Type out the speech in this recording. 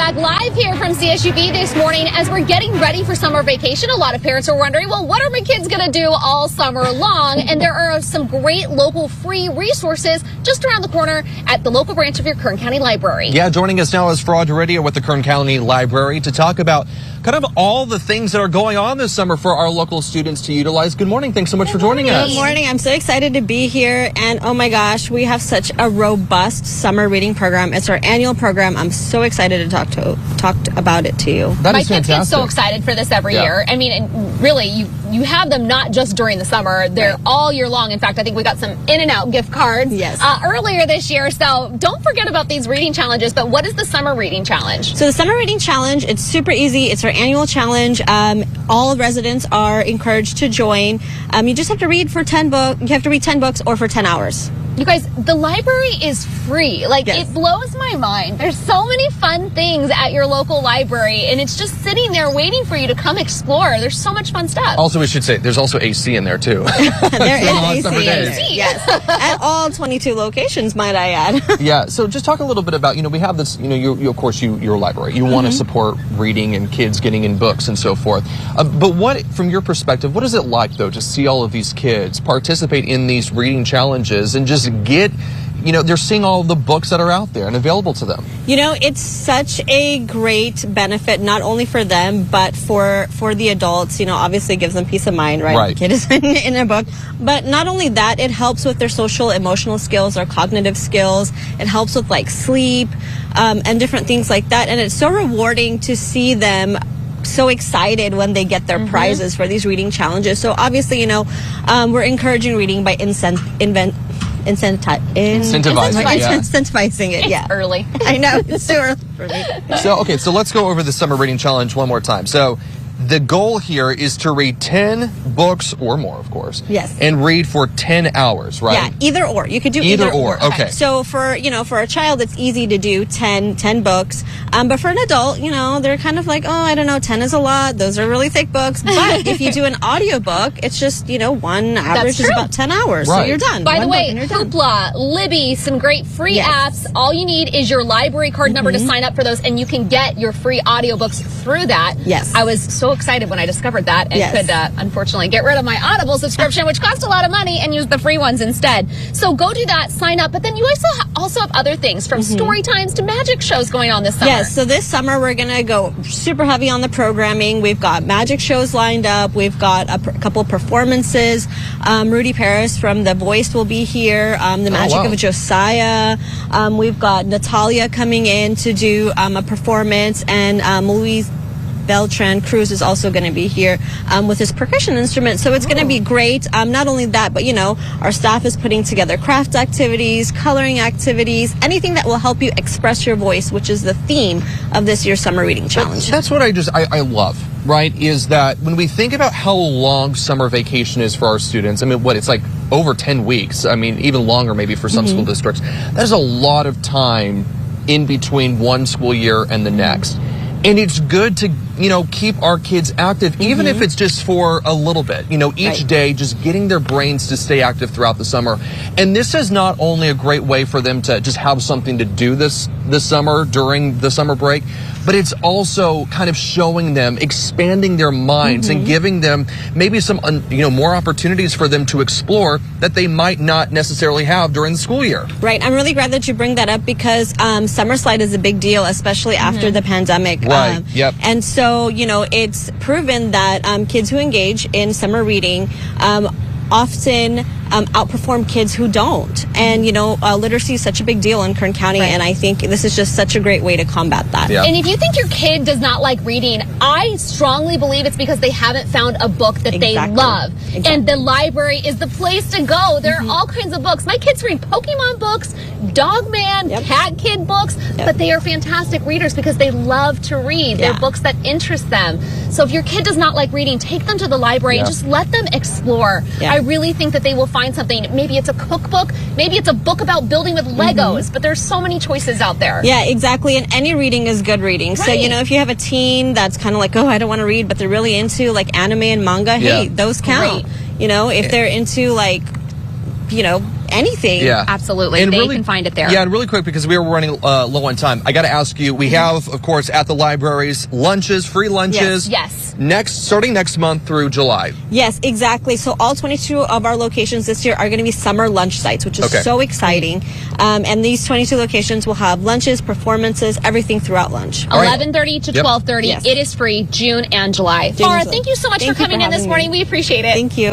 back live here from CSUB this morning as we're getting ready for summer vacation. A lot of parents are wondering, well, what are my kids going to do all summer long? And there are some great local free resources just around the corner at the local branch of your Kern County Library. Yeah, joining us now is Fraud Radio with the Kern County Library to talk about kind of all the things that are going on this summer for our local students to utilize. Good morning. Thanks so much for joining us. Good morning. I'm so excited to be here. And oh my gosh, we have such a robust summer reading program. It's our annual program. I'm so excited to talk about it to you. That my is kids fantastic. get so excited for this every year. I mean, and really, you have them not just during the summer. They're all year long. In fact, I think we got some In-N-Out gift cards earlier this year. So don't forget about these reading challenges. But what is the summer reading challenge? So the summer reading challenge, it's super easy. It's our annual challenge. All residents are encouraged to join. You just have to read for 10 books. You have to read 10 books or for 10 hours. You guys, the library is free. Like, it blows my mind. There's so many fun things at your local library, and it's just sitting there waiting for you to come explore. There's so much fun stuff. Also, we should say there's also AC in there, too. There is AC, yes. At all 22 locations, might I add. Yeah, so just talk a little bit about, we have this, you of course, your library. You want to support reading and kids getting in books and so forth. But what, from your perspective, what is it like, though, to see all of these kids participate in these reading challenges and just get, they're seeing all the books that are out there and available to them? It's such a great benefit, not only for them, but for the adults. Obviously it gives them peace of mind, right? The kid is in a book. But not only that, it helps with their social, emotional skills, their cognitive skills. It helps with sleep, and different things like that. And it's so rewarding to see them so excited when they get their prizes for these reading challenges. So obviously, we're encouraging reading by incentivizing it. It's early. I know, it's too early for me. So let's go over the summer reading challenge one more time. So the goal here is to read 10 books or more, of course. Yes. And read for 10 hours, right? Yeah, either or. You could do either or. Okay. So for a child, it's easy to do 10 books. But for an adult, they're kind of like, oh, I don't know, 10 is a lot. Those are really thick books. But if you do an audiobook, it's just, one average is about 10 hours. Right. So you're done. By the way, Hoopla, Libby, some great free apps. All you need is your library card number to sign up for those, and you can get your free audiobooks through that. Yes. I was so excited when I discovered that and could unfortunately get rid of my Audible subscription, which cost a lot of money, and use the free ones instead. So go do that, sign up. But then you also have other things, from story times to magic shows going on this summer. Yes, so this summer we're going to go super heavy on the programming. We've got magic shows lined up. We've got a couple performances. Rudy Paris from The Voice will be here. The Magic of Josiah. We've got Natalia coming in to do a performance, and Louise Beltran Cruz is also going to be here with his percussion instrument. So it's going to be great. Not only that, but our staff is putting together craft activities, coloring activities, anything that will help you express your voice, which is the theme of this year's summer reading challenge. That's what I love, right? Is that when we think about how long summer vacation is for our students, it's like over 10 weeks. Even longer maybe for some school districts. There's a lot of time in between one school year and the next. And it's good to, keep our kids active, even if it's just for a little bit, each day, just getting their brains to stay active throughout the summer. And this is not only a great way for them to just have something to do this summer during the summer break, but it's also kind of showing them, expanding their minds and giving them maybe some, more opportunities for them to explore that they might not necessarily have during the school year. Right. I'm really glad that you bring that up, because summer slide is a big deal, especially after the pandemic. Right. Yep. And so, it's proven that kids who engage in summer reading often outperform kids who don't. And, literacy is such a big deal in Kern County, and I think this is just such a great way to combat that. Yeah. And if you think your kid does not like reading, I strongly believe it's because they haven't found a book that they love. And the library is the place to go. There are all kinds of books. My kids read Pokemon books, Dogman, Cat Kid books, but they are fantastic readers because they love to read. They're books that interest them. So if your kid does not like reading, take them to the library and just let them explore. I really think that they will find something. Maybe it's a cookbook, maybe it's a book about building with Legos, but there's so many choices out there. Yeah, exactly. And any reading is good reading. So, if you have a teen that's kind of like, oh, I don't want to read, but they're really into anime and manga, hey, those count. If they're into anything. Yeah. Absolutely. And they really, can find it there. Yeah, and really quick, because we are running low on time, I got to ask you, we have, of course, at the libraries, lunches, free lunches. Yes. Starting next month through July. Yes, exactly. So all 22 of our locations this year are going to be summer lunch sites, which is so exciting. And these 22 locations will have lunches, performances, everything throughout lunch. 11:30 to 12:30. Yes. It is free, June and July. Farah, thank you so much for coming in this morning. We appreciate it. Thank you.